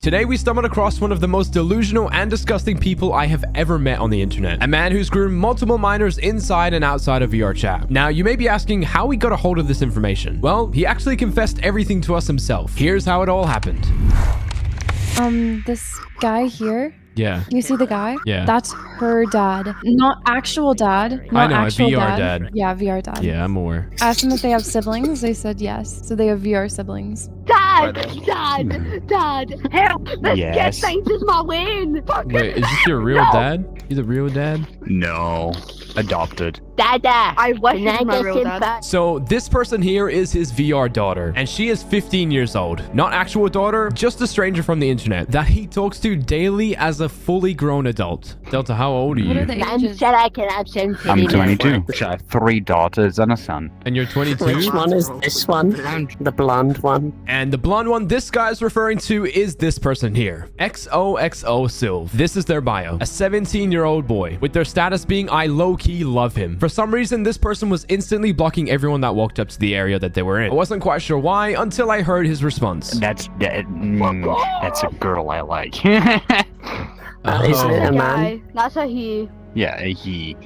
Today we stumbled across one of the most delusional and disgusting people I have ever met on the internet. A man who's groomed multiple minors inside and outside of VRChat. Now you may be asking how he got a hold of this information. Well, he actually confessed everything to us himself. Here's how it all happened. This guy here. Yeah. You see the guy? Yeah. That's her dad. Not actual dad. I Not know, a actual VR dad. Yeah, VR dad. Yeah, I'm aware. Asked them if they have siblings. They said yes. So they have VR siblings. Dad! Help! This Yes. kid thinks it's my win! Wait, is this your real dad? He's a real dad? No. Adopted. Dada! I wish it was my real dad. So this person here is his VR daughter, and she is 15 years old. Not actual daughter, just a stranger from the internet that he talks to daily as a fully grown adult. Delta, how old are What are you? the Man ages? said I can have sympathy. I'm 22. I have 3 daughters and a son. And you're 22? Which one is this one? The blonde one? And the blonde one this guy's referring to is this person here. XOXO Sylv. This is their bio. A 17-year-old boy, with their status being I low-key love him. For some reason, this person was instantly blocking everyone that walked up to the area that they were in. I wasn't quite sure why until I heard his response. That's a girl I like. Isn't it a man? Guy. That's a he. Yeah, he.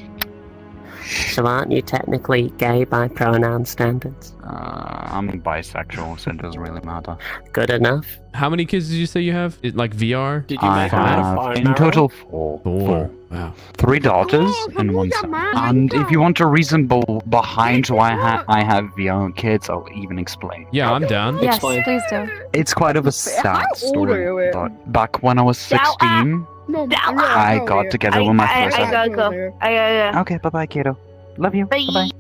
So aren't you technically gay by pronoun standards? I'm bisexual, so it doesn't really matter. Good enough. How many kids did you say you have? Like VR? Did you I make him out of have fire in marrow? total 4. Four. Wow. 3 daughters Oh, and but 1 he's a son. man. And if you want a reasonable behind why I have VR kids, I'll even explain. Yeah, I'm down. Yes, Explain. please do. It's quite of a How sad old are story. you? But back when I was 16, No, I got together with my first. I gotta go. I gotta Okay, bye-bye, kiddo. Love you. go. Bye-bye.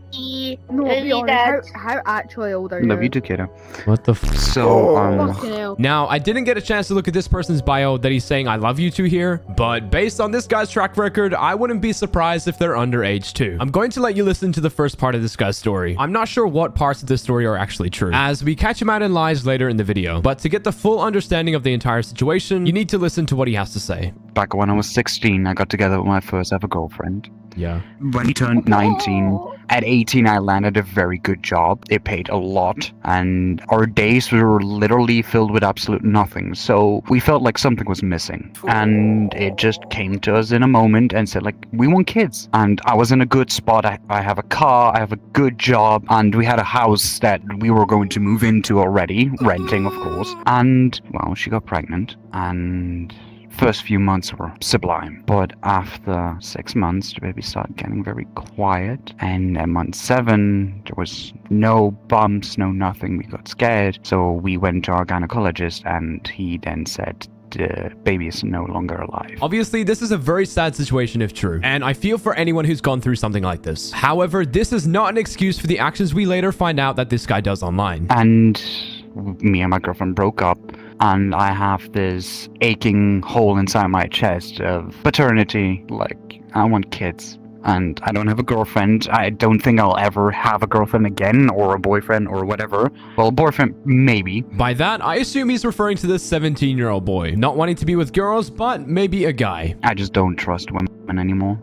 No, be honest, how actually old are you? Love you too, kiddo. What the f? So, Fucking hell. Now, I didn't get a chance to look at this person's bio that he's saying I love you to here, but based on this guy's track record, I wouldn't be surprised if they're underage too. I'm going to let you listen to the first part of this guy's story. I'm not sure what parts of this story are actually true, as we catch him out in lies later in the video, but to get the full understanding of the entire situation, you need to listen to what he has to say. back when I was 16, I got together with my first ever girlfriend. Yeah. When he turned 19, at 18, I landed a very good job. It paid a lot, and our days were literally filled with absolute nothing. So we felt like something was missing, and it just came to us in a moment and said, like, we want kids. And I was in a good spot. I have a car, I have a good job, and we had a house that we were going to move into already, renting, of course. And, well, she got pregnant, and first few months were sublime, but after 6 months the baby started getting very quiet, and at month 7 there was no bumps, no nothing. We got scared, so we went to our gynecologist, and he then said the baby is no longer alive. Obviously, this is a very sad situation if true, and I feel for anyone who's gone through something like this. However, this is not an excuse for the actions we later find out that this guy does online. And me and my girlfriend broke up, and I have this aching hole inside my chest of paternity. Like, I want kids, and I don't have a girlfriend. I don't think I'll ever have a girlfriend again, or a boyfriend, or whatever. Well, boyfriend, maybe. By that, I assume he's referring to this 17-year-old boy, not wanting to be with girls, but maybe a guy. I just don't trust women anymore.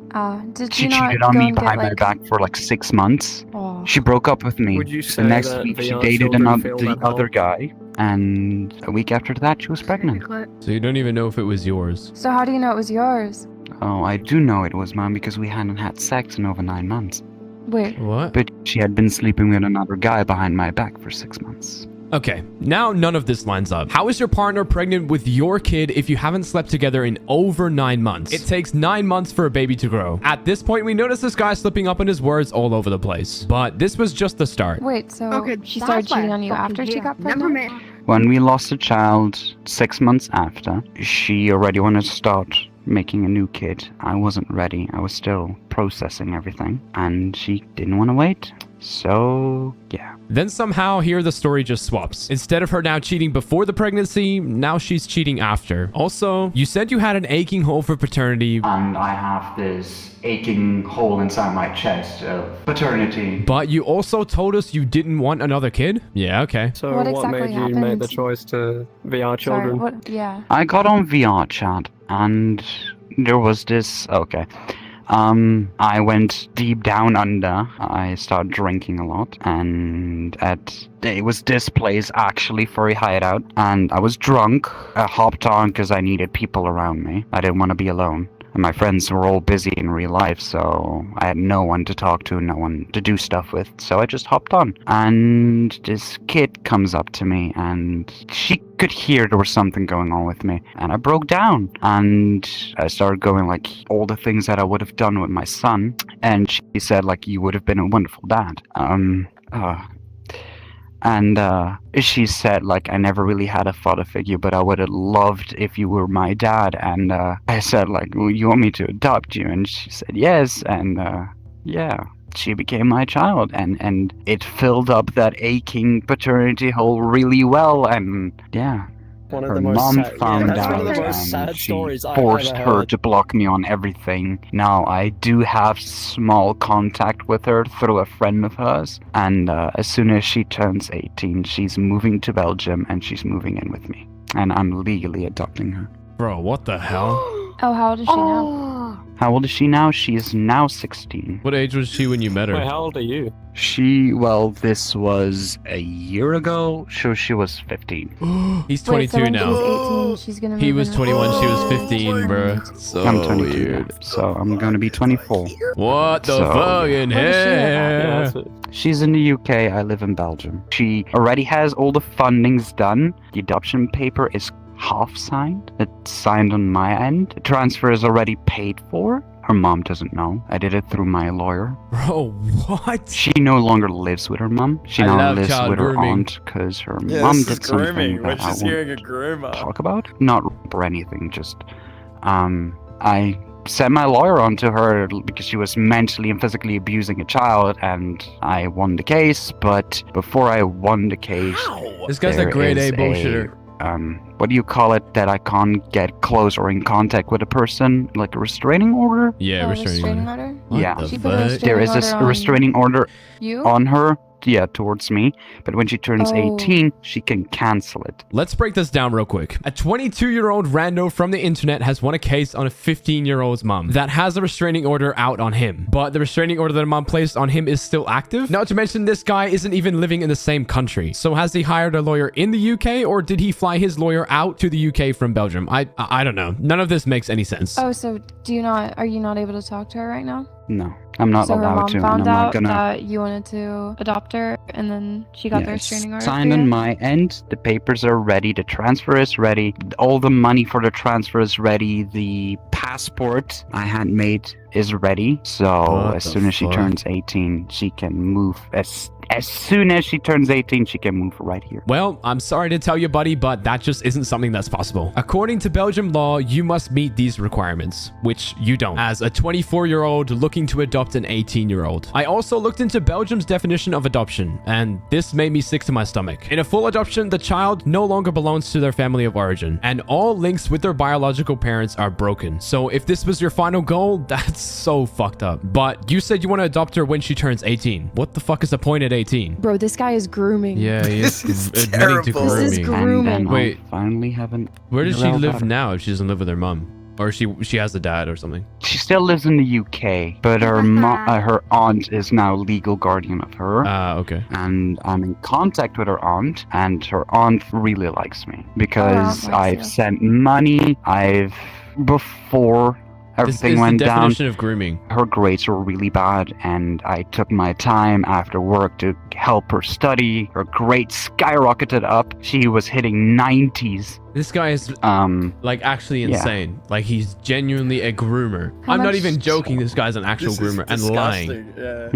Did She you not cheated on go me and get, behind my like... back for like 6 months. Oh. She broke up with me. Would you say The next that week, she VR dated children another, feel the that other old? guy, and a week after that, she was pregnant. So you don't even know if it was yours. So how do you know it was yours? Oh, I do know it was mine because we hadn't had sex in over 9 months. Wait. What? But she had been sleeping with another guy behind my back for 6 months. Okay, now none of this lines up. How is your partner pregnant with your kid if you haven't slept together in over 9 months? It takes 9 months for a baby to grow. At this point, we notice this guy slipping up on his words all over the place. But this was just the start. Wait, so Okay, she that's started why cheating I on you fucking after she hate got her. Never pregnant? met. When we lost a child 6 months after, she already wanted to start making a new kid. I wasn't ready. I was still processing everything, and she didn't want to wait. So, yeah. Then somehow here the story just swaps. Instead of her now cheating before the pregnancy, now she's cheating after. Also, you said you had an aching hole for paternity, And I have this aching hole inside my chest of paternity. but you also told us you didn't want another kid? Yeah, okay. So What what, exactly made you make the happened? choice to VR Sorry, children? what? Yeah. I got on VRChat, and there was this... Okay. I went deep down under. I started drinking a lot, and it was this place actually for a hideout, and I was drunk. I hopped on because I needed people around me. I didn't want to be alone. And my friends were all busy in real life, so I had no one to talk to, no one to do stuff with. So I just hopped on. And this kid comes up to me, and she could hear there was something going on with me. And I broke down. And I started going like all the things that I would have done with my son. And she said like, you would have been a wonderful dad. And she said, like, I never really had a father figure, but I would have loved if you were my dad. And I said, like, well, you want me to adopt you? And she said, yes. And yeah, she became my child. And it filled up that aching paternity hole really well. And yeah. One of Her the most mom sad, found that's out one of the most and sad she stories I've forced ever her heard. to block me on everything. Now I do have small contact with her through a friend of hers, and as soon as she turns 18, she's moving to Belgium and she's moving in with me, and I'm legally adopting her. Bro, what the hell? Oh, how old is she now? How old is she now? She is now 16. What age was she when you met her? Wait, how old are you? This was a year ago, so she was 15. He's Wait, 22 so when now. she's 18, she's gonna He move was in 21, she was with- 15, bro. So I'm 22 weird. now, so I'm gonna be 24. What the So- fucking Where does she live at? Yeah, hell? that's it. She's in the UK, I live in Belgium. She already has all the fundings done. The adoption paper is half signed. It's signed on my end. The transfer is already paid for. Her mom doesn't know. I did it through my lawyer. Bro, what? She no longer lives with her mom. She I now love lives child with her grooming. aunt because her Yeah, mom this did is something grooming. We're that I just won't hearing a groomer. talk about. Not or anything, just I sent my lawyer on to her because she was mentally and physically abusing a child, and I won the case. But before I won the case, This guy's a there grade A is bullshitter. what do you call it? That I can't get close or in contact with a person, like a restraining order? Yeah, Oh, restraining order. order? What Yeah. the She put a fuck? restraining There is a order on restraining order You? on her. Yeah, towards me. But when she turns Oh. 18, she can cancel it. Let's break this down real quick. A 22-year-old rando from the internet has won a case on a 15-year-old's mom that has a restraining order out on him. But the restraining order that the mom placed on him is still active. Not to mention this guy isn't even living in the same country. So has he hired a lawyer in the UK, or did he fly his lawyer out to the UK from Belgium? I don't know. None of this makes any sense. Oh, so are you not able to talk to her right now? No, I'm not So her allowed mom to. And found I'm not out gonna. that you wanted to adopt her, and then she got the Yeah, restraining order. signed for on you? my end. The papers are ready. The transfer is ready. All the money for the transfer is ready. The passport I had made is ready. So What as the soon as she fuck? turns 18, she can move. As soon as she turns 18, she can move right here. Well, I'm sorry to tell you, buddy, but that just isn't something that's possible. According to Belgium law, you must meet these requirements, which you don't, as a 24-year-old looking to adopt an 18-year-old. I also looked into Belgium's definition of adoption, and this made me sick to my stomach. In a full adoption, the child no longer belongs to their family of origin, and all links with their biological parents are broken. So if this was your final goal, that's so fucked up. But you said you want to adopt her when she turns 18. What the fuck is the point at 18? Bro, this guy is grooming. Yeah, he is This is admitting to terrible. This is grooming. grooming. And then I'll Wait. finally have an. Where does she Well, live daughter. now if she doesn't live with her mom? Or she has a dad or something? She still lives in the UK, but her aunt is now legal guardian of her. Okay. And I'm in contact with her aunt, and her aunt really likes me because Oh, I I've see. sent money. Before This everything is went the down, definition of grooming. her grades were really bad, and I took my time after work to help her study. Her grades skyrocketed up. She was hitting 90s. This guy is like actually Yeah. insane. Like he's genuinely a groomer. How I'm not much- even joking. This guy's an actual This is groomer and lying. disgusting,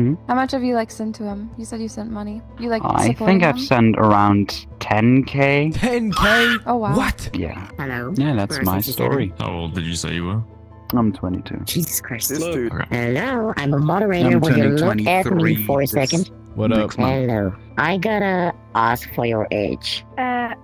Yeah. How much have you sent to him? You said you sent money. You I supporting think I've him? sent around 10k. 10K? Oh wow. What? Yeah. Hello. Yeah, that's my 467. story. How old did you say you were? I'm 22. Jesus Christ. This dude. Hello, I'm a moderator. I'm Will you turning look at me 23 for a this second? What up? next month. Hello. I gotta ask for your age.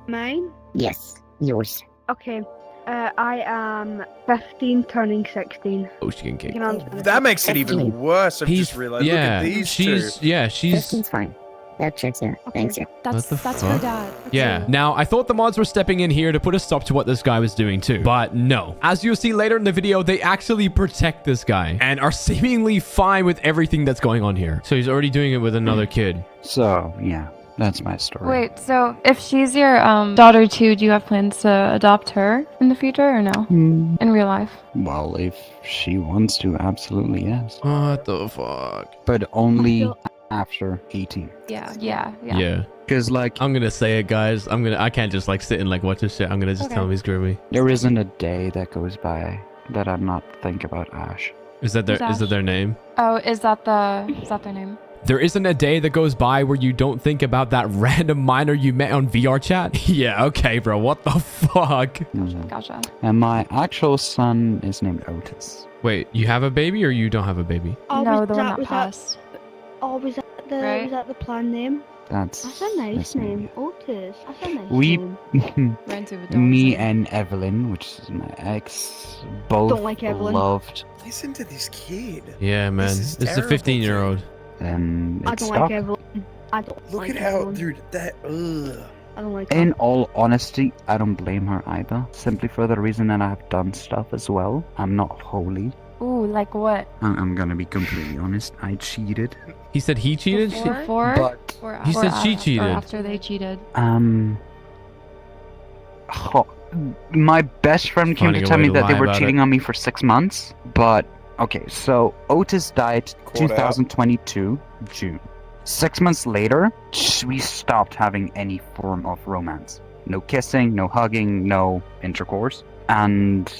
Mine? Yes, yours. Okay. I am 15 turning 16. Ocean You cake. can answer this. That makes it even worse. I've He's just realized. yeah. Look at these she's two. yeah. She's 15's fine. Sure. Thanks, sir. That's the her fuck? dad. That's Yeah. her. Now, I thought the mods were stepping in here to put a stop to what this guy was doing too. But no. As you'll see later in the video, they actually protect this guy and are seemingly fine with everything that's going on here. So he's already doing it with another kid. So, yeah, that's my story. Wait, so if she's your daughter too, do you have plans to adopt her in the future or no? Hmm. In real life? Well, if she wants to, absolutely yes. What the fuck? But only after 18. Yeah. Because, like, I'm gonna say it, guys. I can't just like sit and like watch this shit. I'm gonna just tell him he's groovy. there isn't a day that goes by that I'm not think about Ash. Is that their name? Oh, is that their name? There isn't a day that goes by where you don't think about that random minor you met on VRChat? Yeah, okay, bro. What the fuck? Mhm. Gotcha. And my actual son is named Otis. Wait, you have a baby or you don't have a baby? Oh, No, was the one that- that was passed. was that the Right. was that the plan name? That's That's a nice his name, Otis. That's a nice We, name. me and Evelyn, which is my ex, both Don't like Evelyn. loved, Listen to this kid. Yeah, man. is It's a terrible, 15-year-old. and I it don't stopped. like Evelyn. I don't Look like at how, Evelyn. dude, that, ugh. I don't like In her. all honesty, I don't blame her either. Simply for the reason that I've done stuff as well. I'm not holy. Ooh, like what? I'm gonna be completely honest. I cheated. He said he cheated? Before? But Or He said she after, cheated. Or after they cheated. My best friend came Finding to a tell way me to that they lie were about cheating it. on me for 6 months. But okay, so Otis died Caught out. 2022 June. 6 months later, we stopped having any form of romance. No kissing, no hugging, no intercourse. And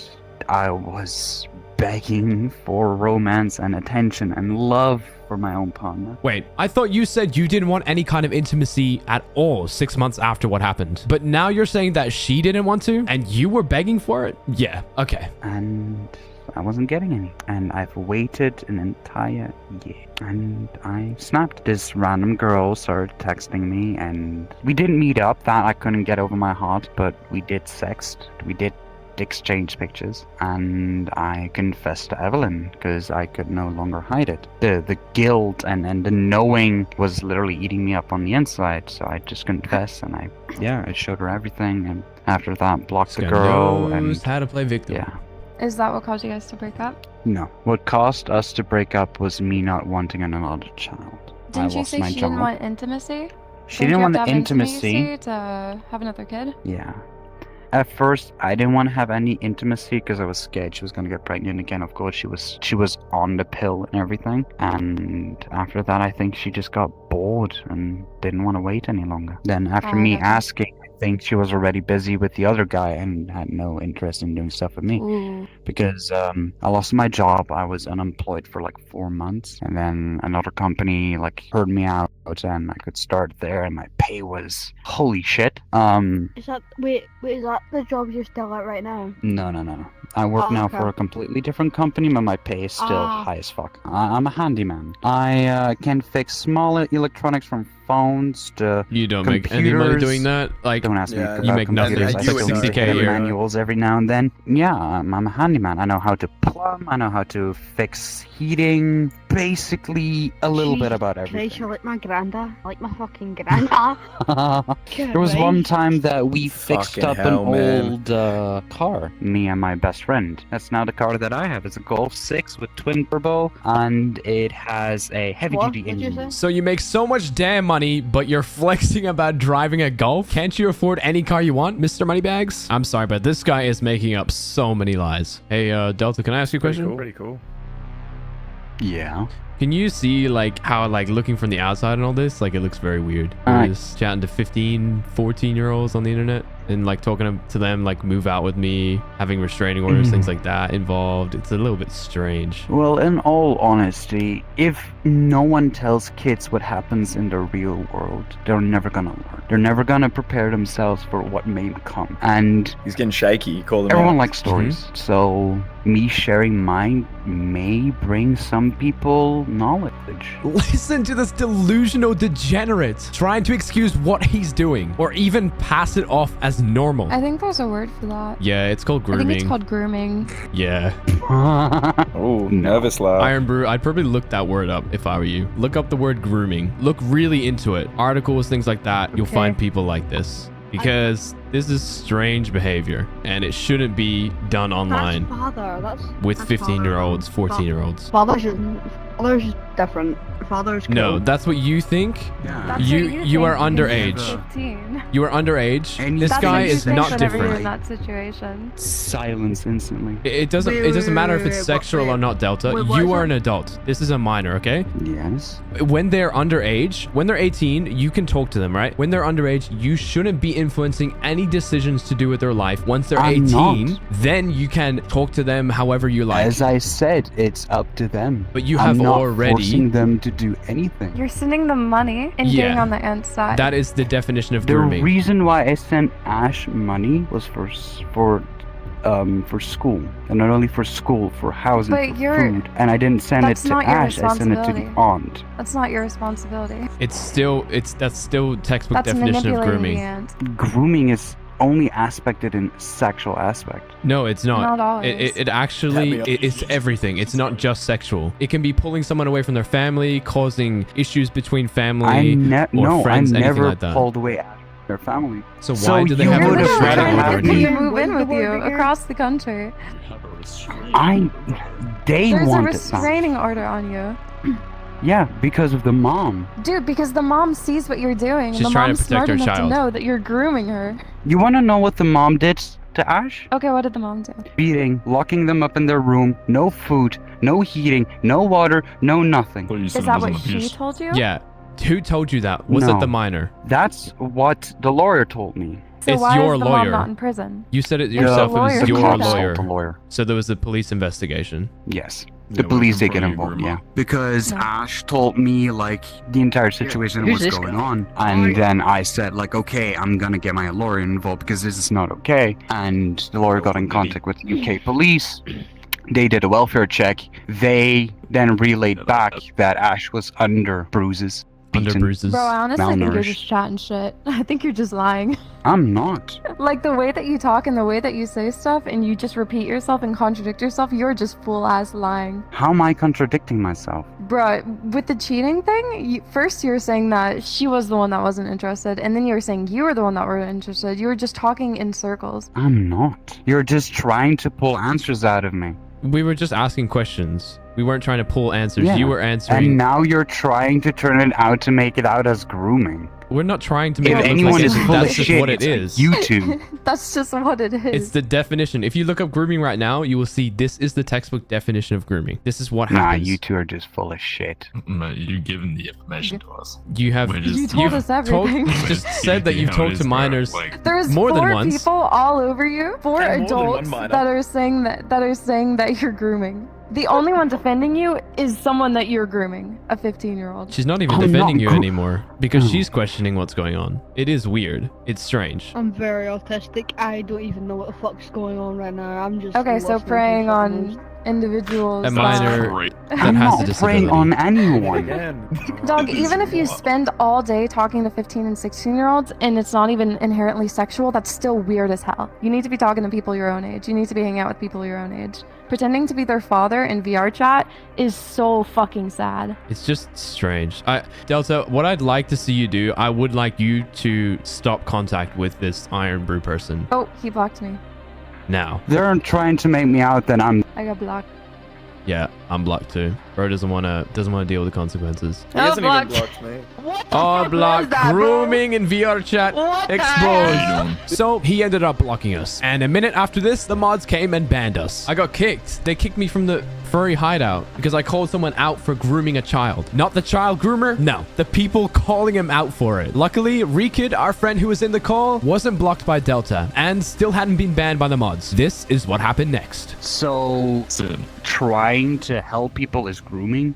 I was begging for romance and attention and love for my own partner. Wait, I thought you said you didn't want any kind of intimacy at all 6 months after what happened. But now you're saying that she didn't want to and you were begging for it? Yeah, okay. And I wasn't getting any. And I've waited an entire year. And I snapped. This random girl started texting me, and we didn't meet up. That I couldn't get over my heart, but we did sext. We did exchange pictures, and I confessed to Evelyn because I could no longer hide it. The guilt and the knowing was literally eating me up on the inside, so I just confessed, and I showed her everything, and after that blocked the girl, knows and how to play victim. yeah. Is that what caused you guys to break up? No. What caused us to break up was me not wanting another child. Didn't I you lost say my she job. didn't want intimacy? She didn't want the Didn't you have to have intimacy. to have another kid? Yeah. At first, I didn't want to have any intimacy because I was scared she was gonna get pregnant again. Of course, she was on the pill and everything. And after that, I think she just got bored and didn't want to wait any longer. Then after me okay. asking, I think she was already busy with the other guy and had no interest in doing stuff with me. Ooh. Because I lost my job. I was unemployed for like 4 months, and then another company like heard me out, and I could start there, and my pay was holy shit. Is that wait? Is that the job you're still at right now? No. I work now okay. for a completely different company, but my pay is still high as fuck. I'm a handyman. I can fix small electronics from phones to You don't make any money computers. doing that? Like, Don't ask me Yeah, about you make nothing. computers. It's I like still 60K a read year. manuals every now and then. Yeah, I'm a handyman. I know how to plumb. I know how to fix heating. Basically, a little bit about Christ, everything. you're like my granda. Like my fucking granda. There was one Christ. time that we fixed Fucking up hell, an man. old car, me and my best friend. That's now the car that I have. It's a Golf 6 with twin turbo, and it has a heavy What? duty What'd you engine. say? so you make so much damn money, but you're flexing about driving a Golf? Can't you afford any car you want, Mr. Moneybags? I'm sorry, but this guy is making up so many lies. Hey, Delta, can I ask you a question? Pretty cool. Yeah. Can you see like how like looking from the outside and all this, like it looks very weird. We're just chatting to 15, 14-year-olds on the internet and like talking to them like move out with me, having restraining orders, things like that involved. It's a little bit strange. Well, in all honesty, if no one tells kids what happens in the real world, they're never gonna learn. They're never gonna prepare themselves for what may come. And He's getting shaky. You call him everyone out. likes stories, so me sharing mine may bring some people knowledge. Listen to this delusional degenerate trying to excuse what he's doing or even pass it off as as normal. I think there's a word for that. Yeah, it's called I grooming. think it's called grooming. Yeah. Oh, nervous laugh. Iron Brew, I'd probably look that word up if I were you. Look up the word grooming. Look really into it. Articles, things like that. You'll Okay. find people like this. Because this is strange behavior. And it shouldn't be done online That's father. with that's 15-year-olds, father. 14-year-olds. Father's just different. Father's cool. No, that's what you think. Yeah. That's You- what you think are because underage. you're 15. You are underage. And This That's guy what you is think not whenever you're different. in that situation. Silence instantly. It doesn't matter if it's sexual or not, Delta. wait, what You is are it? an adult. This is a minor, okay? Yes. When they're underage, when they're 18, you can talk to them, right? When they're underage, you shouldn't be influencing any decisions to do with their life. Once they're I'm 18, not. then you can talk to them however you like. As I said, it's up to them. But you I'm have not already... forcing them to do anything. You're sending them money and getting Yeah. on the aunt's side. That is the definition of The grooming. reason why I sent Ash money was for school, and not only for school, for housing, But for you're- food. And I didn't send it that's to not your Ash. I sent it to the responsibility. aunt. That's not your responsibility. That's still textbook That's definition of manipulating grooming. the aunt. Grooming is only aspected in sexual aspect. No, it's not. Not always. It actually, it's everything. It's not just sexual. It can be pulling someone away from their family, causing issues between family or friends, anything never like that. pulled away out of their family. So why do they you have a would have restraining rather order have on Can you? you me- move in Where's with the you word again? across the country? They There's a wanted that. restraining order on you. Yeah, because of the mom. Dude, because the mom sees what you're doing, She's and the trying to mom's protect smart her enough child. to know that you're grooming her. You want to know what the mom did to Ash? Okay, what did the mom do? Beating, locking them up in their room, no food, no heating, no water, no nothing. Is that what she told you? Yeah. Who told you that? Was it No. the minor? That's what the lawyer told me. So It's why your is the lawyer. mom not in prison? You said it The yourself. It lawyer was told your you that. lawyer. The lawyer. So there was a police investigation. Yes. The police did get involved, yeah. Because No. Ash told me, like, the entire situation Who's was this going guy? on. And then I said, like, okay, I'm gonna get my lawyer involved because this is not okay. And the lawyer got in contact with UK police. They did a welfare check. They then relayed back that Ash was under bruises. Under beaten. bruises. Bro, I honestly think you're malnourished. just chatting shit. I think you're just lying. I'm not. Like the way that you talk and the way that you say stuff and you just repeat yourself and contradict yourself, you're just full ass lying. How am I contradicting myself? Bro, with the cheating thing, first you were saying that she was the one that wasn't interested, and then you were saying you were the one that were interested. You were just talking in circles. I'm not. You're just trying to pull answers out of me. We were just asking questions. We weren't trying to pull answers. Yeah. You were And answering. now you're trying to turn it out to make it out as grooming. We're not trying to make If it look anyone like is it. full of That's just shit, what it it's is. you two. That's just what it is. It's the definition. If you look up grooming right now, you will see this is the textbook definition of grooming. This is what Nah, happens. you two are just full of shit. Mate, you're giving the information to us. You have We're just- You told you've us everything. just said that You you've know how it talked is, to bro. minors. Like, There's More than four once. people all over you, four Okay, more than one adults minor. that are saying that you're grooming. The only one defending you is someone that you're grooming, a 15-year-old. She's not even I'm defending not you gro- anymore because Oh. she's questioning what's going on. It is weird. It's strange. I'm very autistic. I don't even know what the fuck's going on right now. I'm just Okay, so listening to preying something on individuals. A minor- great. That I'm has a not disability. preying on anyone. Again. Dog, even if you spend all day talking to 15 and 16-year-olds and it's not even inherently sexual, that's still weird as hell. You need to be talking to people your own age. You need to be hanging out with people your own age. Pretending to be their father in VRChat is so fucking sad. It's just strange. Delta, what I'd like to see you do, I would like you to stop contact with this Iron Brew person Oh, he blocked me. now. They're trying to make me out that I'm. I got blocked. Yeah, I'm blocked too. Bro doesn't want to deal with the consequences. He hasn't even blocked me. Oh, blocked. Grooming in VR chat. Exposed. So he ended up blocking us. And a minute after this, the mods came and banned us. I got kicked. They kicked me from the furry hideout because I called someone out for grooming a child. Not the child groomer. No, the people calling him out for it. Luckily, ReeKid, our friend who was in the call, wasn't blocked by Delta and still hadn't been banned by the mods. This is what happened next. So, trying to help people is grooming?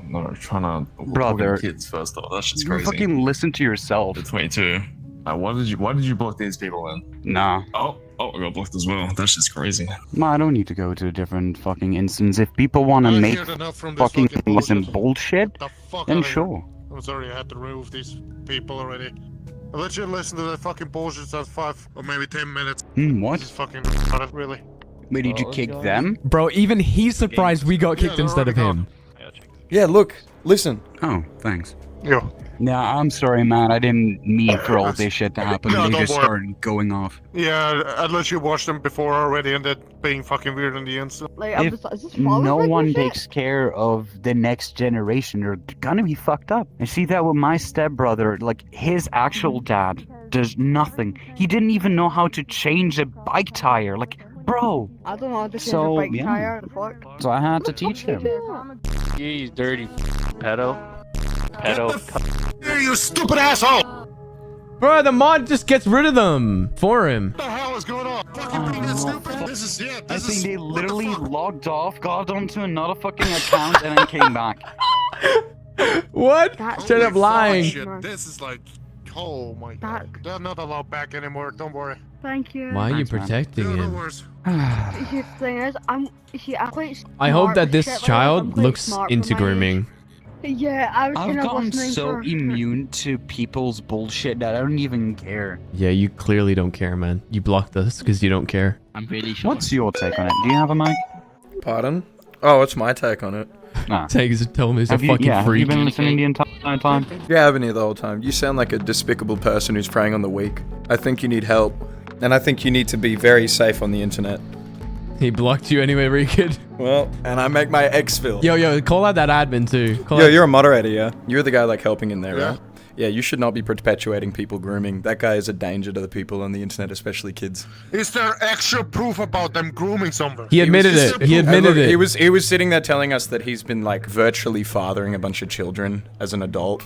No, trying to Brother. kids first off. That's just You crazy. fucking listen to yourself. You're 22. Why did you block these people then? Nah. Oh, I got blocked as well. That's just crazy. No, I don't need to go to a different fucking instance. If people want to make fucking listen bullshit, The fuck then outta here. sure. I'm sorry I had to remove these people already. I'll let you listen to the fucking bullshit at 5 or maybe 10 minutes. What? This is fucking really. Wait, did you kick them? Bro, even he's surprised we got kicked instead of him. Yeah, look, listen. Oh, thanks. Yeah. No, I'm sorry, man. I didn't mean for all this shit to happen. No, They don't just worry. started going off. Yeah, I let you watch them before already and that being fucking weird in the instant. Like, I'm If just, is this following no regular one shit? takes care of the next generation, they're gonna be fucked up. I see that with my stepbrother. Like, his actual dad does nothing. He didn't even know how to change a bike tire. Like, bro. I don't know how to change So, a bike yeah. tire. The fuck? So I had to teach him. You dirty pedo. Here, you stupid asshole! Bro, the mod just gets rid of them for him. What the hell is going on? Fucking being that stupid? This is it. I This think is they what the literally fuck? logged off, got onto another fucking account, and then came back. What? That's Straight up Holy fuck lying. shit, this is like, oh my god. They're not allowed back anymore. Don't worry. Thank you. Why are you Thanks, man. protecting Yeah, no him? worries. See, the thing is, I'm quite smart. I hope that this shit like that. I'm child quite looks smart for into my grooming. age. Yeah, I was I've kind of gotten listening so for... immune to people's bullshit that I don't even care. Yeah, you clearly don't care, man. You blocked us because you don't care. I'm pretty sure. What's your take on it? Do you have a mic? Pardon? Oh, what's my take on it? Nah. Tell him he's a Have you, fucking yeah, have you freak. been listening the entire time? Yeah, I've been here the whole time. You sound like a despicable person who's preying on the weak. I think you need help. And I think you need to be very safe on the internet. He blocked you anyway, ReeKid. Well, and I make my ex feel. Yo, call out that admin too. Call Yo, out- you're a moderator, yeah? You're the guy like helping in there, Yeah. right? Yeah, you should not be perpetuating people grooming. That guy is a danger to the people on the internet, especially kids. Is there actual proof about them grooming someone? He admitted was- it. He admitted it. He was sitting there telling us that he's been like virtually fathering a bunch of children as an adult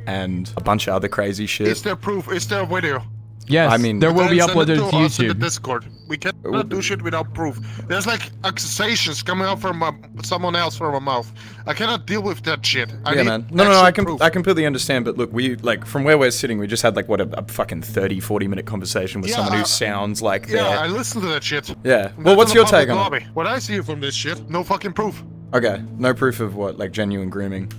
and a bunch of other crazy shit. Is there proof? Is there video? Yes, I mean- there will be Then send it uploaded to us in the YouTube. Discord. We cannot do shit without proof. There's like accusations coming out from someone else from my mouth. I cannot deal with that shit. I Yeah, need man. No, actual proof. I completely understand, but look, we, like, from where we're sitting, we just had, like, what, a fucking 30, 40-minute conversation with Yeah, someone who sounds like Yeah, I they're... listen to that shit. Yeah. That's Well, what's in your the take public on it? lobby. What I see from this shit, no fucking proof. Okay, no proof of what, like, genuine grooming.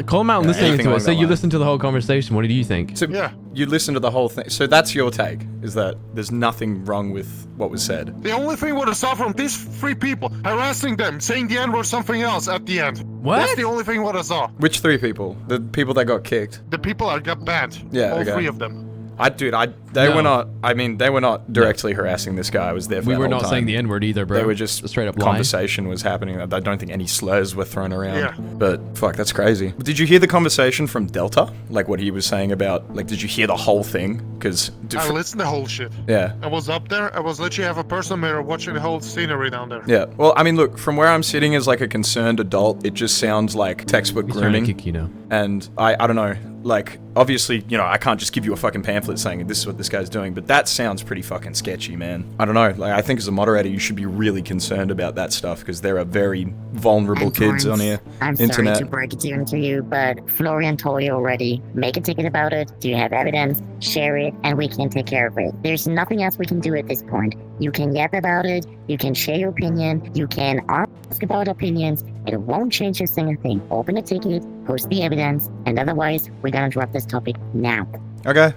Call him out and Yeah, listening anything to it. along Say that you line. listened to the whole conversation. What did you think? So, Yeah. you listened to the whole thing. So that's your take, is that there's nothing wrong with what was said. The only thing what I saw from these three people, harassing them, saying the N-word something else at the end. What? That's the only thing what I saw. Which three people? The people that got kicked? The people that got banned. Yeah, All okay. three of them. They No. were not, I mean, they were not directly harassing this guy. I was there for We that were whole not time. saying the N-word either, bro. They were just straight up lie. conversation was happening. I don't think any slurs were thrown around. Yeah. But fuck, that's crazy. Did you hear the conversation from Delta? Like what he was saying about, like, did you hear the whole thing? Because, I listened to the whole shit. yeah. I was up there, I was literally have a personal mirror watching the whole scenery down there. Yeah. Well, I mean, look, from where I'm sitting as like a concerned adult, it just sounds like textbook He's trying to grooming. kick you now. And I don't know, like, obviously, you know, I can't just give you a fucking pamphlet saying this is what this guy's doing, but that sounds pretty fucking sketchy, man. I don't know, like, I think as a moderator, you should be really concerned about that stuff, because there are very vulnerable kids on here. I'm Internet. sorry to break it to you, but Florian told you already. Make a ticket about it. Do you have evidence? Share it, and we can take care of it. There's nothing else we can do at this point. You can yap about it. You can share your opinion. You can ask about opinions. It won't change a single thing. Open a ticket, post the evidence, and otherwise, we're gonna drop this topic now. Okay,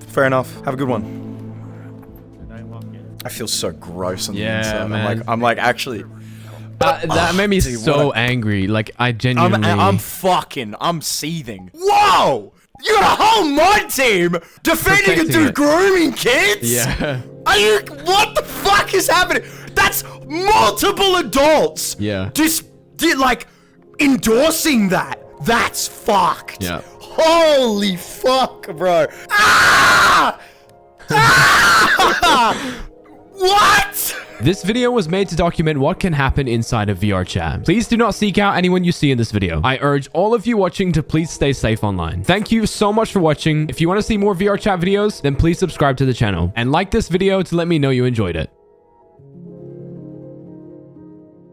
fair enough. Have a good one. I feel so gross on the Yeah, inside. man. I'm like, actually, That made me dude, so what angry. Like, I genuinely... I'm seething. Whoa! You got a whole mod team defending a Protecting dude it. grooming kids? Yeah. Are you, what the fuck is happening? That's multiple adults. Yeah. Just, like, endorsing that. That's fucked. Yeah. Holy fuck, bro. Ah! Ah! What? This video was made to document what can happen inside of VRChat. Please do not seek out anyone you see in this video. I urge all of you watching to please stay safe online. Thank you so much for watching. If you want to see more VRChat videos, then please subscribe to the channel and like this video to let me know you enjoyed it.